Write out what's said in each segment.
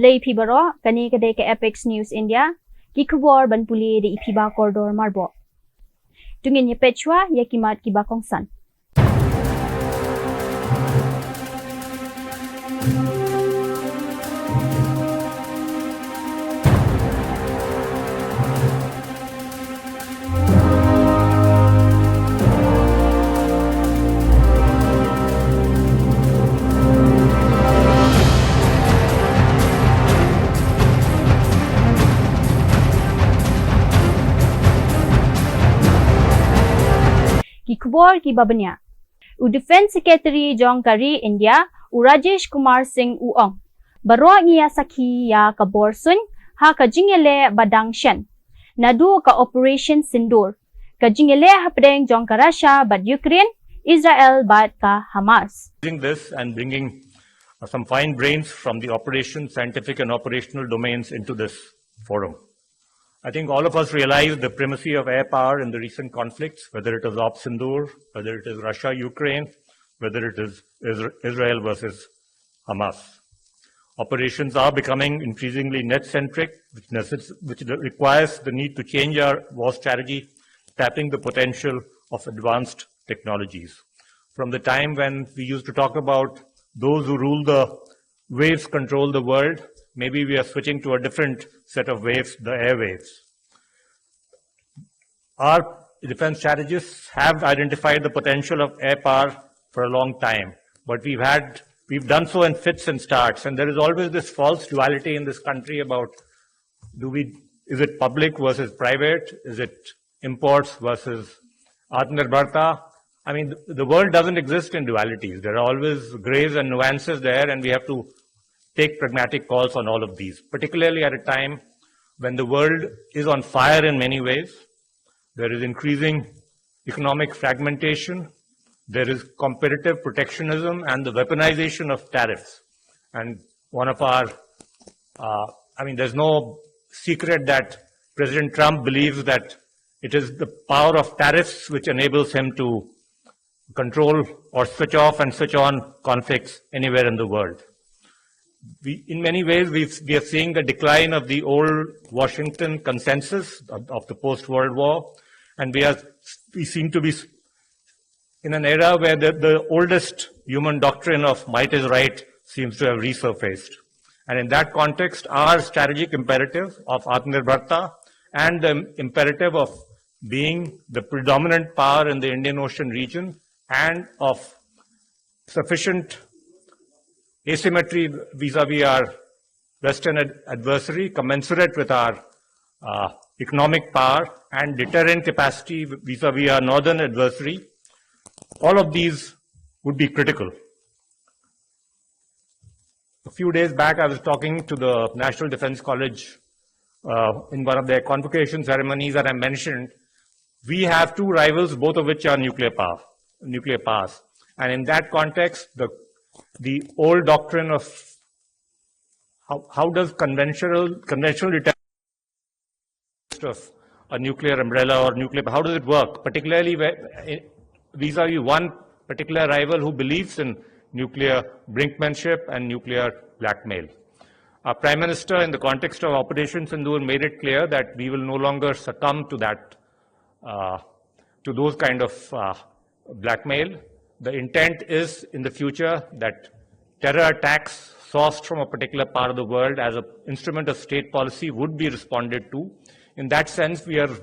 Blay Pibaro, Kani Kadeka Epics News India, Kikubor Banpuli de Ipiba Corridor Marbo. Tungin Yapechua, Yakimat Kibakong San. Kubor ki babanya. U Defense Secretary John Kari India, U Rajesh Kumar Singh Uong. Baro ngiya sakhi ya kaborsun, ha kajingele badang shen. Nadu ka Operation Sindur. Kajingele hapdeng John Karasha bad Ukraine, Israel bad ka Hamas. This and bringing some fine brains from the operation, scientific and operational domains into this forum. I think all of us realize the primacy of air power in the recent conflicts, whether it is Op Sindur, whether it is Russia, Ukraine, whether it is Israel versus Hamas. Operations are becoming increasingly net-centric, which requires the need to change our war strategy, tapping the potential of advanced technologies. From the time when we used to talk about those who rule the waves control the world, maybe we are switching to a different set of waves, the airwaves. Our defense strategists have identified the potential of air power for a long time, but we've done so in fits and starts, and there is always this false duality in this country about is it public versus private? Is it imports versus Atmanirbharta? I mean, the world doesn't exist in dualities. There are always grays and nuances there, and we have to take pragmatic calls on all of these, particularly at a time when the world is on fire in many ways. There is increasing economic fragmentation, there is competitive protectionism and the weaponization of tariffs. And there's no secret that President Trump believes that it is the power of tariffs which enables him to control or switch off and switch on conflicts anywhere in the world. In many ways, we are seeing the decline of the old Washington consensus of the post-World War, and we seem to be in an era where the oldest human doctrine of might is right seems to have resurfaced. And in that context, our strategic imperative of Atmanirbharta and the imperative of being the predominant power in the Indian Ocean region and of sufficient asymmetry vis-a-vis our Western adversary, commensurate with our economic power and deterrent capacity vis-a-vis our Northern adversary, all of these would be critical. A few days back, I was talking to the National Defense College in one of their convocation ceremonies, and I mentioned we have two rivals, both of which are nuclear powers. And in that context, the old doctrine of how does conventional deterrence of a nuclear umbrella or nuclear, how does it work, particularly vis-a-vis one particular rival who believes in nuclear brinkmanship and nuclear blackmail. Our Prime Minister, in the context of Operation Sindoor, made it clear that we will no longer succumb to that, to those kind of blackmail. The intent is in the future that terror attacks sourced from a particular part of the world as an instrument of state policy would be responded to. In that sense, we are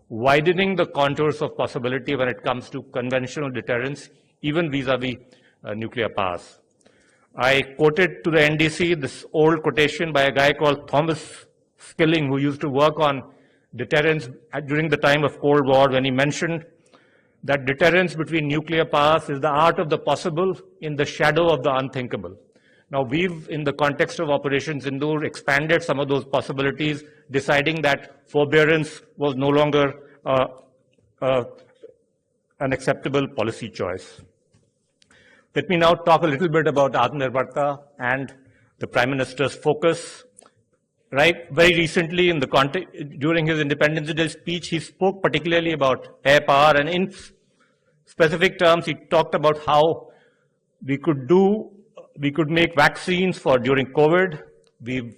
widening the contours of possibility when it comes to conventional deterrence, even vis-a-vis nuclear powers. I quoted to the NDC this old quotation by a guy called Thomas Skilling, who used to work on deterrence during the time of Cold War, when he mentioned that deterrence between nuclear powers is the art of the possible in the shadow of the unthinkable. Now, we've, in the context of Operation Sindoor, expanded some of those possibilities, deciding that forbearance was no longer an acceptable policy choice. Let me now talk a little bit about Atmanirbharta and the Prime Minister's focus. Right, very recently, during his Independence Day speech, he spoke particularly about air power, and in specific terms, he talked about how we could make vaccines for during COVID, We've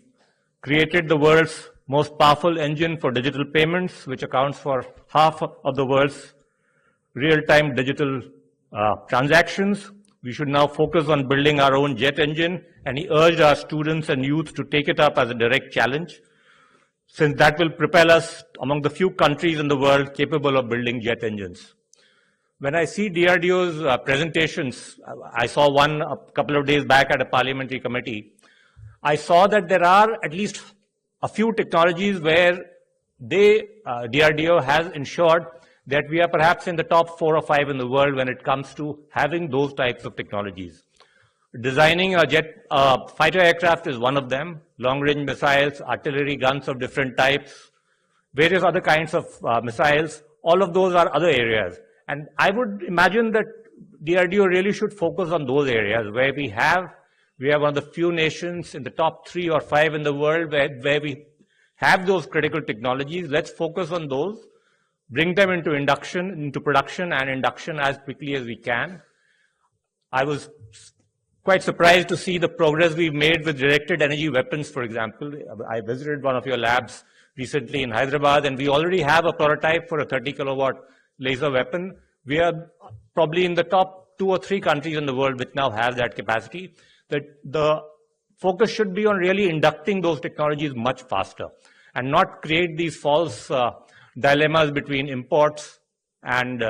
created the world's most powerful engine for digital payments, which accounts for half of the world's real-time digital transactions. We should now focus on building our own jet engine, and he urged our students and youth to take it up as a direct challenge, since that will propel us among the few countries in the world capable of building jet engines. When I see DRDO's presentations, I saw one a couple of days back at a parliamentary committee, I saw that there are at least a few technologies where DRDO has ensured that we are perhaps in the top 4 or 5 in the world when it comes to having those types of technologies. Designing a fighter aircraft is one of them, long-range missiles, artillery guns of different types, various other kinds of missiles, all of those are other areas. And I would imagine that DRDO really should focus on those areas where we have one of the few nations in the top 3 or 5 in the world where we have those critical technologies. Let's focus on those, bring them into production and induction as quickly as we can. I was quite surprised to see the progress we've made with directed energy weapons, for example. I visited one of your labs recently in Hyderabad, and we already have a prototype for a 30 kilowatt laser weapon. We are probably in the top 2 or 3 countries in the world which now have that capacity. That the focus should be on really inducting those technologies much faster and not create these false dilemmas between imports and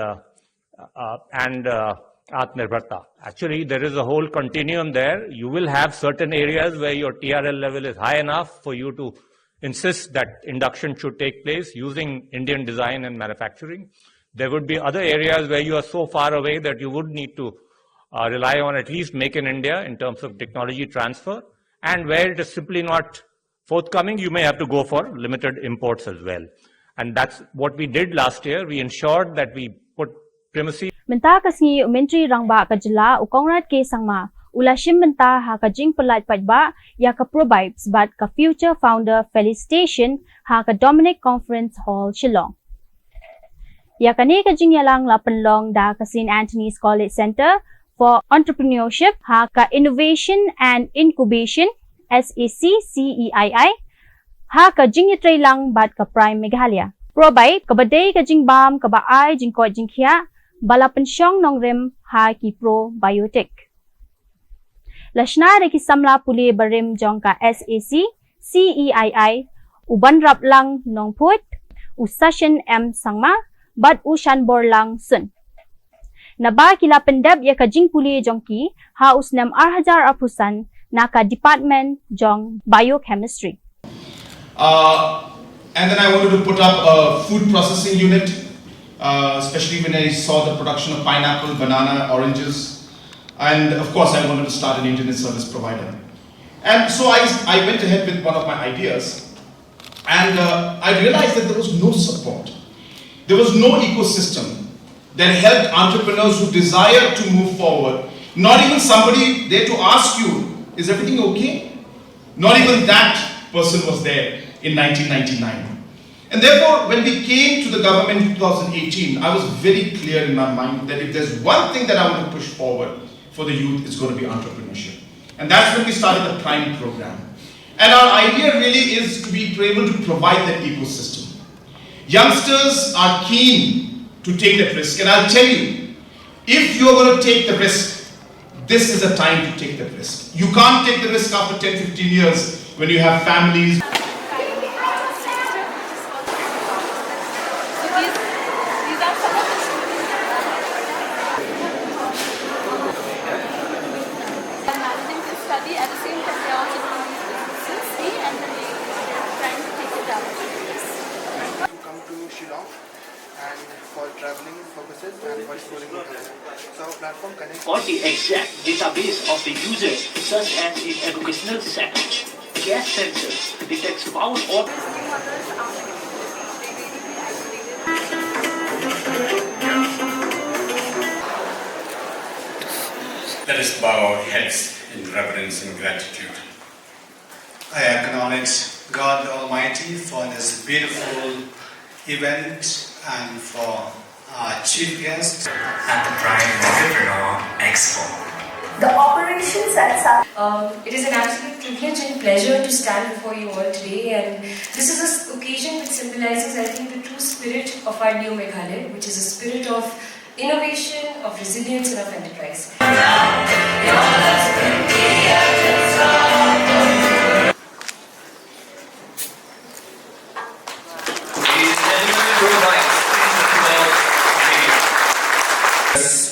Atmanirbharta. Actually, there is a whole continuum there. You will have certain areas where your TRL level is high enough for you to insist that induction should take place using Indian design and manufacturing. There would be other areas where you are so far away that you would need to rely on at least Make in India in terms of technology transfer. And where it is simply not forthcoming, you may have to go for limited imports as well. And that's what we did last year. We ensured that we put primacy. Menta kasngi umentri rangba kajla ukongrat ke sangma ulashim menta ha kajing pelat patba ya ka provides but ka future founder felicitation ha ka Dominic Conference Hall Shillong. Ya kani kajing yalang la penlong da ka St. Anthony's College Center for Entrepreneurship ha ka Innovation and Incubation SACCEII ha ka jing yatray lang bat ka Prime Meghalaya. Provide kabaday ka jing bam kabaay jing ko jing kya bala pensyong nongrem ha ki probiotic. Lashna re ki samla puli barim jong ka SACCEII uban rap lang nongput usashin M sangma bat ushan bor lang sun. Naba kila pendab ya ka jing puli jong ki ha usnam arhajar apusan na ka department jong biochemistry. And then I wanted to put up a food processing unit, especially when I saw the production of pineapple, banana, oranges. And of course, I wanted to start an internet service provider. And so I went ahead with one of my ideas. And I realized that there was no support. There was no ecosystem that helped entrepreneurs who desire to move forward. Not even somebody there to ask you, is everything okay? Not even that person was there in 1999. And therefore, when we came to the government in 2018, I was very clear in my mind that if there's one thing that I want to push forward for the youth, it's going to be entrepreneurship. And that's when we started the Prime program. And our idea really is to be able to provide that ecosystem. Youngsters are keen to take that risk. And I'll tell you, if you're going to take the risk, this is the time to take that risk. You can't take the risk after 10, 15 years when you have families. At the same time, they are also doing these businesses, and then they are trying to take it up. To come to Shillong and for traveling purposes and for exploring the country. So our platform connects or the exact database of the user, such as in educational sector. Gas sensors detects foul or Let us bow our heads in reverence and gratitude. I acknowledge God Almighty for this beautiful event and for our chief guest at the Prime Entrepreneur Expo. The operations at It is an absolute privilege and pleasure to stand before you all today, and this is an occasion which symbolizes, I think, the true spirit of our new Meghalaya, which is a spirit of innovation, of resilience, and of enterprise.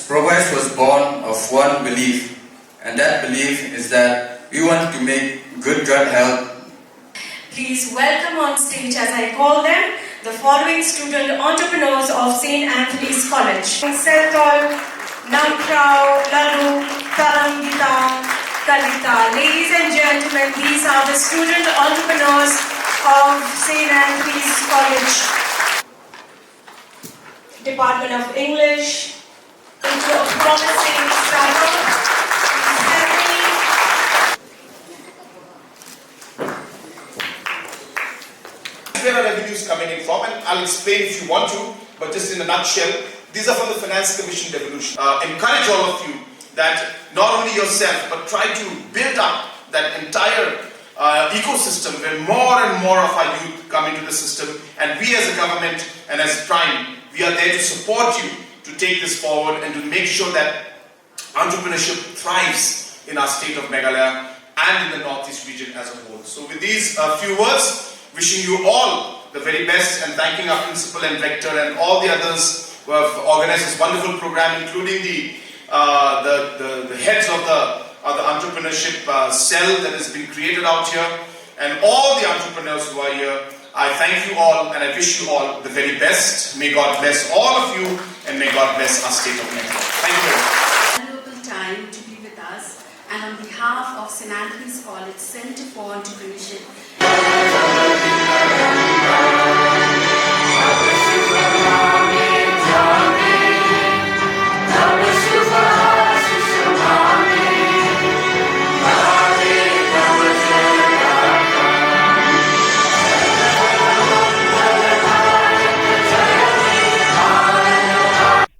Provice was born of one belief, and that belief is that we want to make good gut health. Please welcome on stage, as I call them, the following student entrepreneurs of St. Anthony's College. Seltol, Namkrao, Lalu, Tarangita, Kalita. Ladies and gentlemen, these are the student entrepreneurs of St. Anthony's College. Department of English, into a promising startup. Where are revenues coming in from? And I'll explain if you want to, but just in a nutshell, these are from the Finance Commission devolution. Encourage all of you that not only yourself, but try to build up that entire ecosystem where more and more of our youth come into the system, and we as a government and as Prime, we are there to support you to take this forward and to make sure that entrepreneurship thrives in our state of Meghalaya and in the Northeast region as a whole. So with these few words, wishing you all the very best and thanking our principal and rector and all the others who have organized this wonderful program, including the heads of the entrepreneurship cell that has been created out here, and all the entrepreneurs who are here. I thank you all and I wish you all the very best. May God bless all of you and may God bless our state of Meghalaya. Thank you very much. valuable time to be with us, and on behalf of St. Anthony's College Center for Entrepreneurship.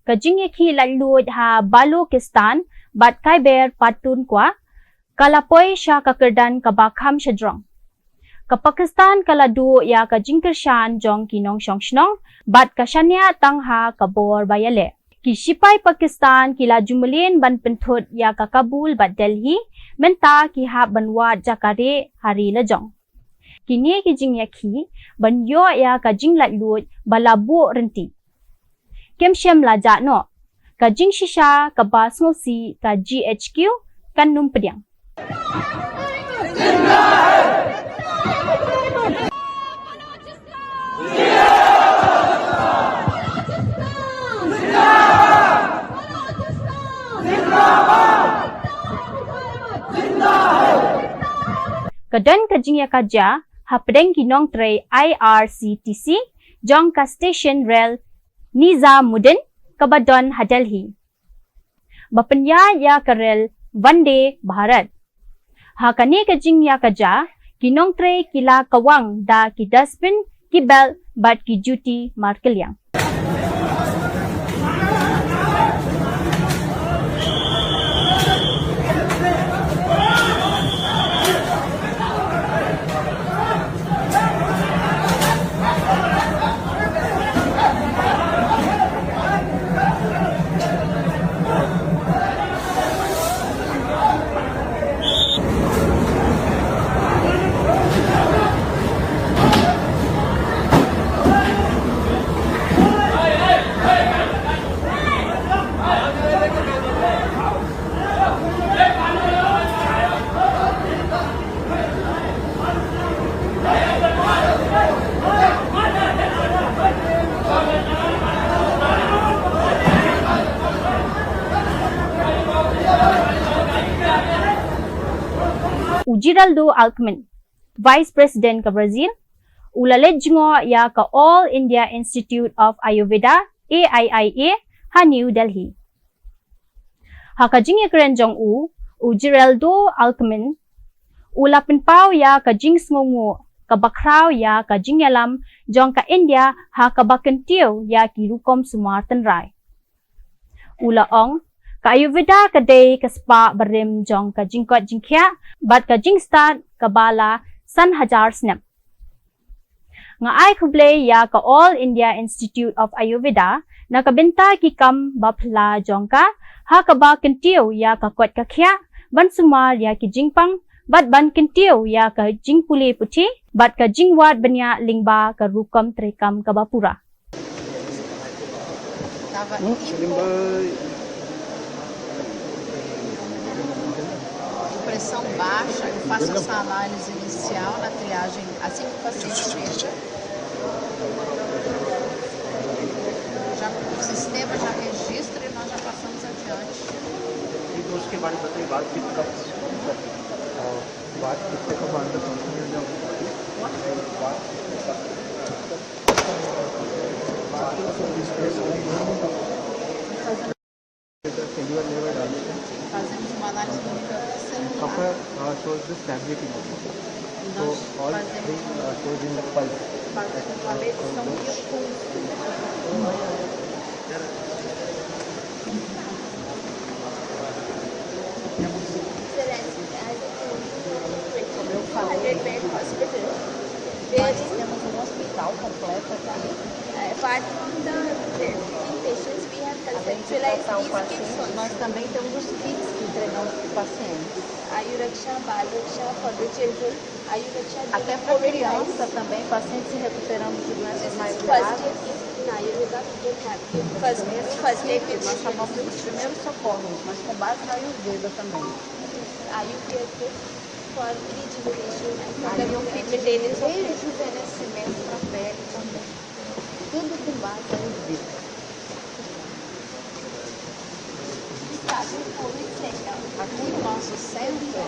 Kajingeki lalud ha Balukistan bat kaiber patun kwa kalapoy siya kakerdan kabakam syadrong. Ka Pakistan kaladu ya kajingkershan jong kinong syongshnong bat kasyanya tangha kabor bayale. Kisipay Pakistan kila jumelin ban pentut ya ka Kabul bat Delhi menta kiha banwat jakare hari lejong. Kini kijingyaki banyo ya kajing lalud balabu renti. Kemshem lajak no, kajing shisha kabas ngosi ka GHQ kan numpediang. Kadan kajing ya kaja, hapedeng kinong tray IRCTC, jong ka station rail Nizamuddin, Kabadon, Delhi. Bapanya ya karel Vande Bharat. Hakani kajing ya kaja, kinong tre kila kawang da ki dustbin ki belt bat ki duty markelyang. Ujiraldo Alckmin, Vice President ka Brazil, ulalejngo ya ka All India Institute of Ayurveda, AIIA, ha New Delhi. Hakajing ikrenjong Ujiraldo Alckmin, ulapinpaw ya kajing smungu, kabakraw ya kajing yalam, jong ka India ha kabakentiw ya kirukom sumartan rai. Ulaong, ka Ayurveda ka day ka spa barim jong ka jingkot jingkya bat ka jingstart ka bala san hajar snap. Nga ay kublay ya ka All India Institute of Ayurveda na kabenta ki kam bapla jong ka ha ka ba kentiw ya ka kwat ka kya ban sumal ya ki jingpang bat ban kentiw ya ka jingpuli puti bat ka jingwat banya lingba ka rukam trekam ka bapura. Pressão baixa, eu faço essa análise inicial na triagem assim que o paciente chega. O sistema já registra e nós já passamos adiante. ये तो उसके बारे में बताइए बात किस कब बात किससे कब अंदर Fazemos uma análise clínica celular. Upper shows the stability. So all three shows in the pulse. Fazemos uma medição de pulso. Como eu falei, nós temos um hospital completo aqui. Apart from the patients, we have Além de conceptualized tratar o these kits paciente, also. nós também temos os kits que entregamos para o paciente. Ayuraksha, Balaksha for the children, Ayuraksha Até para criança também, pacientes se recuperando de doenças mais first graves. aid kit in Ayurveda, we can have first aid kit. Nós chamamos de primeiros socorros, mas com base na Ayurveda também. Ayurveda kit for rejuvenation and for Aí the eu fiz maintenance of rejuvenescimento para a pele também. Tudo com base na Ayurveda. Aqui o nosso centro,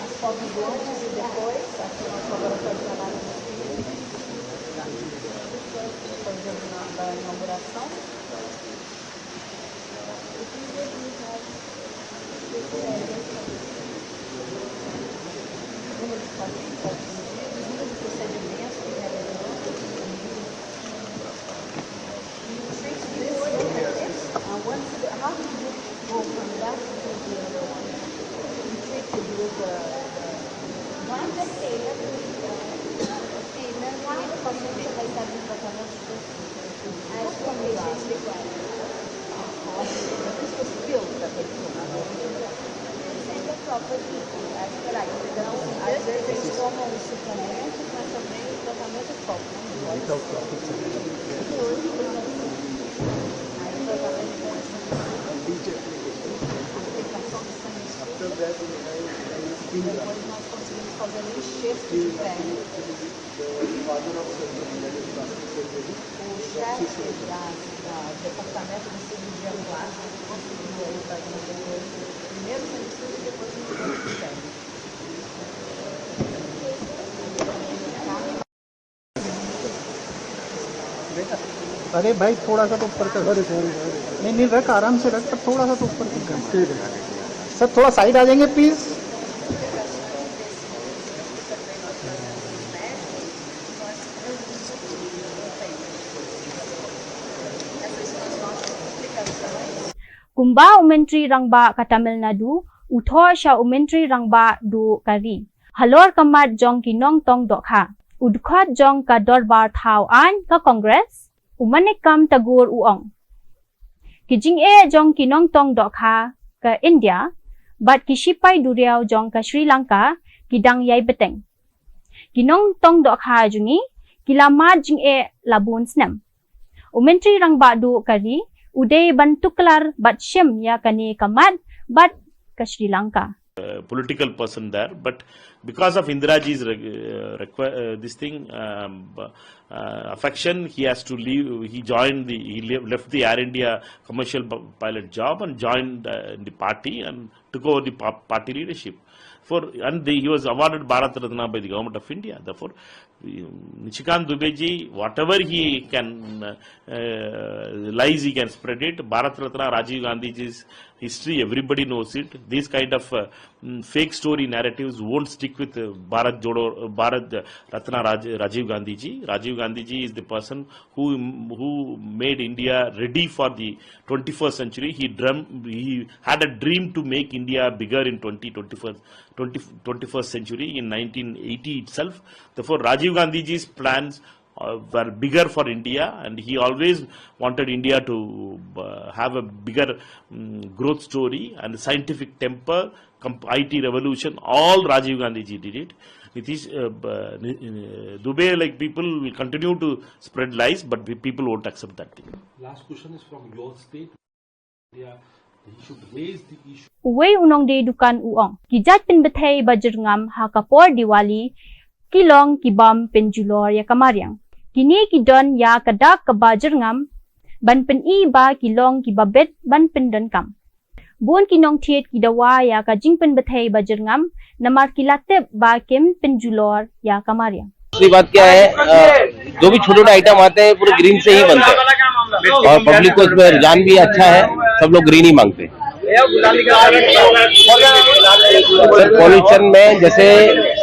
as fotos do antes e depois, aqui no laboratório de análise da inauguração. Número de pacientes atendidos, número de procedimentos que realizamos. How did you go from that to the treated with one the tailor o paciente vai estar no tratamento as condições required. Os pills da pessoa. Send the proper people as per Ayurveda. Então, às vezes eles tomam os suplementos, mas também o tratamento próprio. Então, o depois nós conseguimos fazer um enxerto de pele. O chefe do departamento de cirurgia plástica conseguiu aí fazer primeiro medicina e depois um enxerto de pele. अरे भाई थोड़ा सा तो ऊपर कर नहीं नहीं रख आराम से रख पर थोड़ा सा तो ऊपर कर सर थोड़ा साइड आ जाएंगे please Kumba umentri rangba ka Tamil Nadu, utho sya umentri rangba du kari. Halor kamat jong kinong tong dokha. Udkhot jong ka dorbar thao an ka Congress, umanikam tagur uong. Kijing jong kinong tong dokha ka India, bat kisipay duriao jong ka Sri Lanka, kidang yay beteng. Kinong tong dokha jungi, kilamat jing labun snam. Umentri rangba du kari, uday bantuklar bat shem ya kani kamat bat ka Sri Lanka. Political person there, but because of Indiraji's affection, he has to leave. He joined left the Air India commercial pilot job and joined the party and took over the party leadership. He was awarded Bharat Ratna by the government of India. Therefore, Nishikant Dubeji, whatever he can lies, he can spread it. Bharat Ratna, Rajiv Gandhi's history, everybody knows it. These kind of fake story narratives won't stick with Bharat Jodo, Ratna Rajiv Gandhi ji. Rajiv Gandhi ji is the person who made India ready for the 21st century. He had a dream to make India bigger in 21st century in 1980 itself. Therefore, Rajiv Gandhi ji's plans were bigger for India, and he always wanted India to have a bigger growth story and scientific temper, IT revolution. All Rajiv Gandhi ji did it. Nitish Dubey, like, people will continue to spread lies, but people won't accept that thing. Last question is from your state. Yeah, he should raise the issue. Uwe unong de dukan uong. Kijat pin bethay bajrngam ha kapor Diwali kilong kibam penjulor ya kamaryang. Kini kidon ya kadak kabajrngam ban pen I ba kilong kibabet ban pen don kam. Bun kinong thiet kidawa ya kajing pen bethay bajrngam namar kilate ba kem penjulor ya kamaryang. दूसरी बात क्या है, जो भी छोटे छोटे item आते हैं पूरे ग्रीन से ही बनते हैं और पब्लिक को इसमें रुझान भी अच्छा है, सब लोग ग्रीन ही मांगते हैं। सर, पॉल्यूशन में जैसे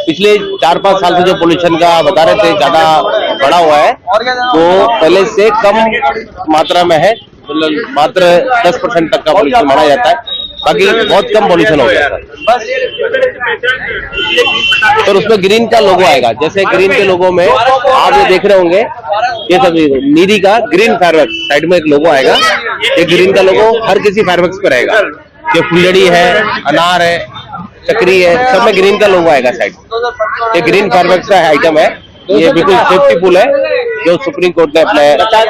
पिछले 4-5 साल से जो पॉल्यूशन का बता रहे थे ज्यादा बढ़ा हुआ है, तो पहले से कम मात्रा में है, मात्र 10% तक का पॉल्यूशन माना जाता है, बाकी बहुत कम पॉल्यूशन हो गया सर। उसमें ग्रीन का लोगो आएगा, जैसे ग्रीन के लोगो में आप ये देख रहे होंगे, ये सब नीरी का ग्रीन फायरवर्क्स साइड में एक लोगो आएगा, ये ग्रीन का लोगो हर किसी फायरवर्क्स पे रहेगा। ये फुलझड़ी है, अनार है, चक्री है, सब में ग्रीन का लोगो आएगा साइड। ये ग्रीन फायरवर्क्स का आइटम है, ये बिल्कुल सेफ्टी फुल है, जो सुप्रीम कोर्ट ने अपने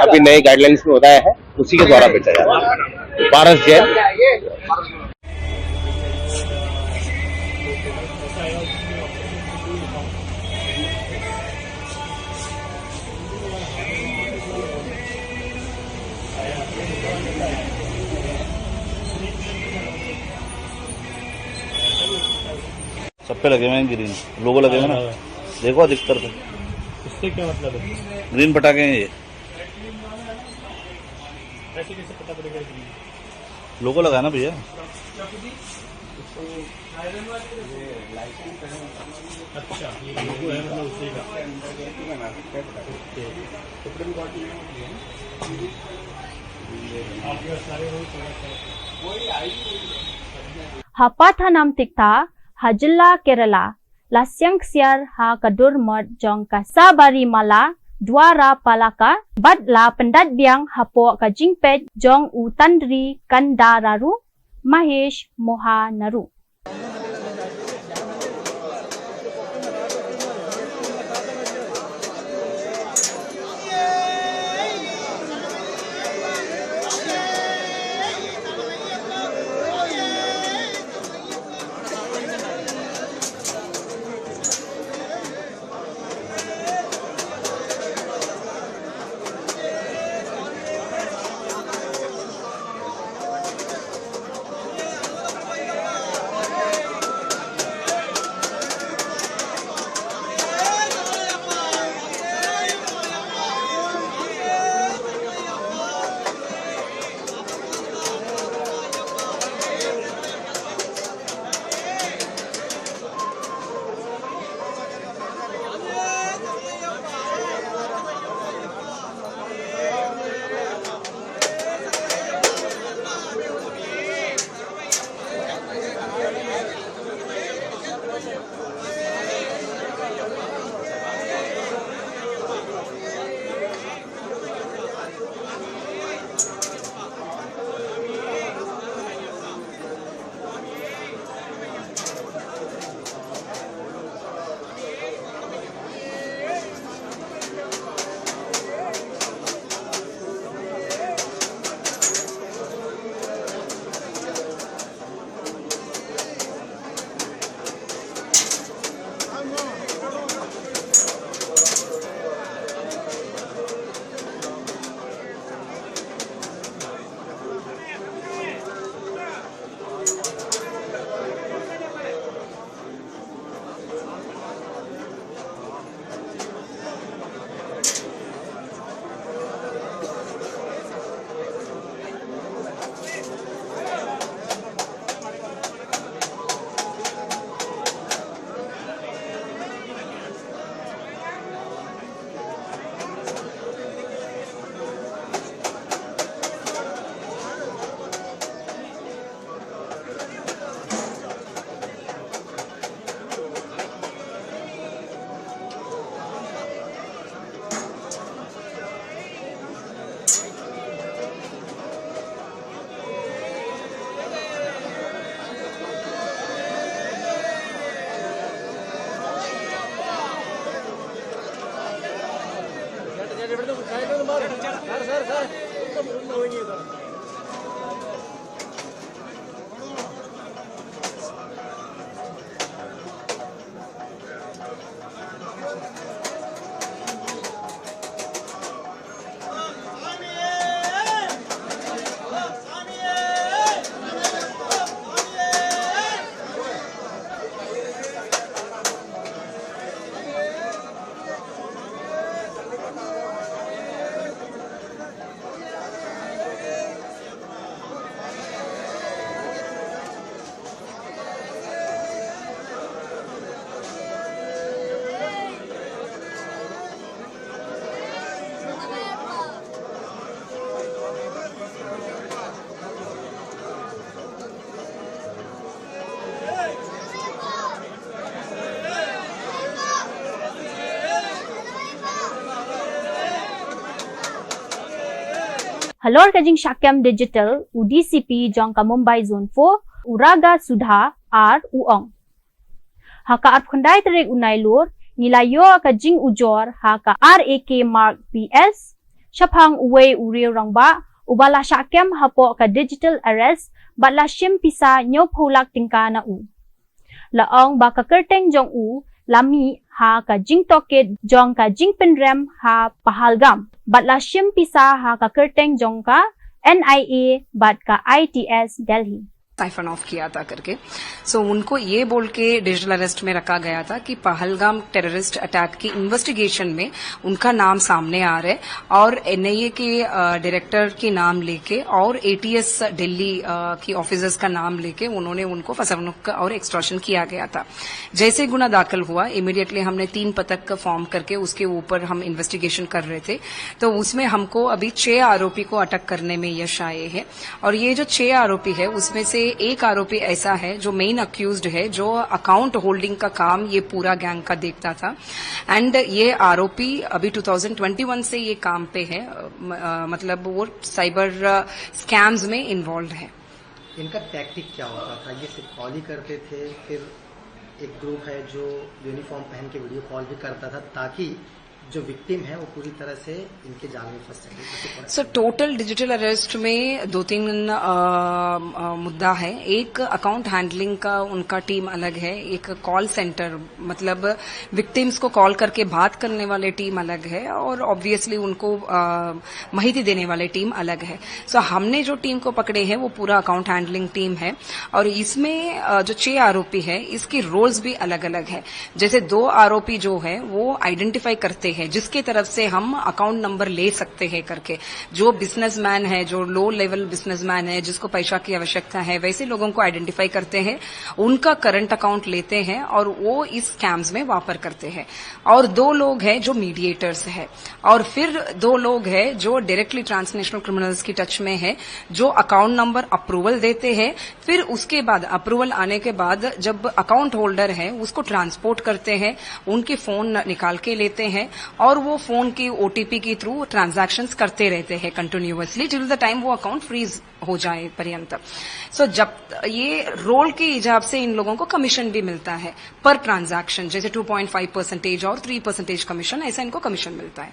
अभी नए गाइडलाइंस में बताया है, उसी के द्वारा बेचा जा रहा है। पारस जैन। सब पे लगे हुए हैं ग्रीन लोगो लगे हुए ना, देखो अधिकतर पे। इससे क्या मतलब है? ग्रीन पटाखे हैं ये, ऐसे कैसे पता पड़ेगा ग्रीन? लोगो लगा ना भैया। अच्छा, ये लोगो है मतलब उसी का। Hapatha nam tikta hajilla Kerala lasyang siar ha kadur mod jong kasabari mala dwara palaka bat la pendat biang hapo kajing pet jong utandri kandararu Mahesh Moha Naru. Halor kajing Shakyam Digital UDCP jongka Mumbai Zone 4 Uraga Sudha R Uong. Haka at kundai terik unailur nilayo kajing ujor haka RAK Mark PS Shapang uwe uri rangba ubala Shakyam hapo ka digital arrest batla shim pisa nyo pholak tingka na u. Laong baka kerteng jong u lami ha ka jing toket jong ka jing penrem ha Pahalgam. Batla shim pisa ha ka kerteng jong ka NIA bat ka ITS Delhi. Siphon of किया था करके उनको ये बोल के digital arrest में रखा गया था कि पहलगाम टेररिस्ट अटैक की इन्वेस्टिगेशन में उनका नाम सामने आ रहा है और एनआईए के डायरेक्टर के नाम लेके और एटीएस दिल्ली की ऑफिसर्स का नाम लेके उन्होंने उनको फसावनुक और एक्सटॉर्शन किया गया था। जैसे गुना दाखिल हुआ इमीडिएटली हमने 3 पथक फॉर्म करके उसके ऊपर हम इन्वेस्टिगेशन कर रहे थे, तो उसमें हमको अभी 6 आरोपी को अटक करने में यश आए हैं और ये जो 6 आरोपी है उसमें से एक आरोपी ऐसा है जो मेन अक्यूज्ड है, जो अकाउंट होल्डिंग का काम ये पूरा गैंग का देखता था एंड ये आरोपी अभी 2021 से ये काम पे है, मतलब वो साइबर स्कैम्स में इन्वॉल्व है। इनका टैक्टिक क्या होता था? ये सिर्फ कॉल ही करते थे, फिर एक ग्रुप है जो यूनिफॉर्म पहन के वीडियो कॉल भी करता था ताकि जो विक्टिम है वो पूरी तरह से इनके जाल में फंस सके। सो टोटल डिजिटल अरेस्ट में 2-3 मुद्दा है। एक अकाउंट हैंडलिंग का उनका टीम अलग है, एक कॉल सेंटर मतलब विक्टिम्स को कॉल करके बात करने वाले टीम अलग है और ऑब्वियसली उनको माहिती देने वाले टीम अलग है। सो हमने जो टीम को पकड़े हैं वो पूरा अकाउंट हैंडलिंग टीम है और इसमें जो 6 आरोपी है इसके रोल्स भी अलग अलग है। जैसे 2 आरोपी जो है वो आइडेंटिफाई करते हैं जिसके तरफ से हम अकाउंट नंबर ले सकते हैं करके, जो बिजनेसमैन है, जो लो लेवल बिजनेसमैन है जिसको पैसा की आवश्यकता है वैसे लोगों को आइडेंटिफाई करते हैं, उनका करंट अकाउंट लेते हैं और वो इस स्कैम्स में वापर करते हैं। और 2 लोग हैं जो मीडिएटर्स है और फिर 2 लोग हैं जो डायरेक्टली ट्रांसनेशनल क्रिमिनल्स की टच में है, जो अकाउंट नंबर अप्रूवल देते हैं, फिर उसके बाद अप्रूवल आने के बाद जब अकाउंट होल्डर है उसको ट्रांसपोर्ट करते हैं, उनके फोन निकाल के लेते हैं और वो फोन की ओटीपी के थ्रू ट्रांजैक्शंस करते रहते हैं कंटिन्यूअसली टिल द टाइम वो अकाउंट फ्रीज हो जाए पर्यंत। सो जब ये रोल के हिसाब से इन लोगों को कमीशन भी मिलता है पर ट्रांजैक्शन, जैसे 2.5% और 3% कमीशन, ऐसा इनको कमीशन मिलता है।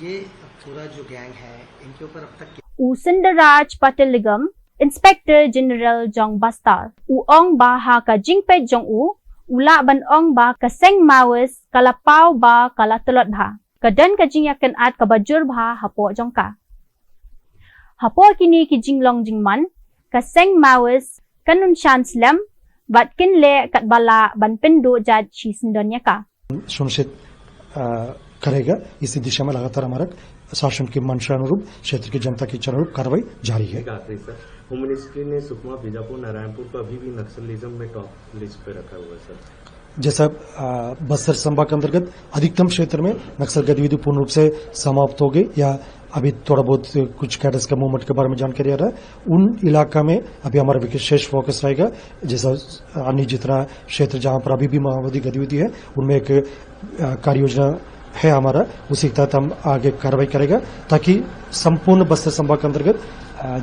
ये पूरा जो गैंग है इनके ऊपर अब तक Usundaraj Pateligam Inspector General Jong Bastar Uong ba ha ka jingpet jong u ula ban ong ba kaseng mawis kalapau ba kalatulot ba kadan ka jingyakan at kabajur ba hapo jong ka hapo kini ki jinglong jingman kaseng mawis kanun slam bat kinle kat bala ban pendo jad chi sindonya ka सुनिश्चित करेगा। इसी दिशा में लगातार हमारा शासन की मंशा अनुरूप क्षेत्र की जनता की इच्छा अनुरूप कार्रवाई जारी है। होम मिनिस्ट्री ने सुकमा, बीजापुर, नारायणपुर को अभी भी नक्सलिज्म में टॉप लिस्ट पे रखा हुआ है सर। जैसा बस्तर संभाग के अंतर्गत अधिकतम क्षेत्र में नक्सल गतिविधि पूर्ण रूप से समाप्त हो गई या अभी थोड़ा बहुत कुछ कैडर्स का मूवमेंट के बारे में जानकारी आ रहा है, उन इलाका में अभी हमारा विशेष फोकस रहेगा। जैसा अन्य जितना क्षेत्र जहां पर अभी भी माओवादी गतिविधि है उनमें एक कार्य योजना है हमारा, उसी के तहत हम आगे कार्रवाई करेगा ताकि संपूर्ण बस्तर संभाग के अंतर्गत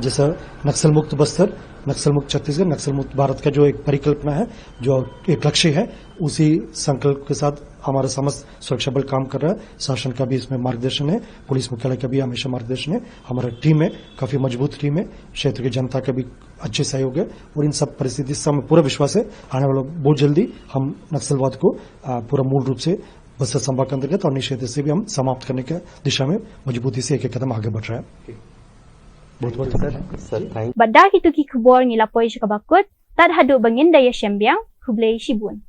जैसा नक्सल मुक्त बस्तर नक्सल मुक्त छत्तीसगढ़, नक्सल मुक्त भारत का जो एक परिकल्पना है, जो एक लक्ष्य है, उसी संकल्प के साथ हमारा समस्त सुरक्षा बल काम कर रहा है। शासन का भी इसमें मार्गदर्शन है, पुलिस मुख्यालय का भी हमेशा मार्गदर्शन है, हमारा टीम है, काफी मजबूत टीम है, क्षेत्र की जनता का भी अच्छे सहयोग है और इन सब परिस्थिति से हमें पूरा विश्वास है आने वाला बहुत जल्दी हम नक्सलवाद को पूरा मूल रूप से बस्तर संभाग के अंतर्गत और क्षेत्र से भी हम समाप्त करने की दिशा में मजबूती से एक कदम आगे बढ़ रहा है। बहुत sir Bada itu ki kubor ngilapoi sakabakut, tad hadu bangin daya syambiang, kublai shibun.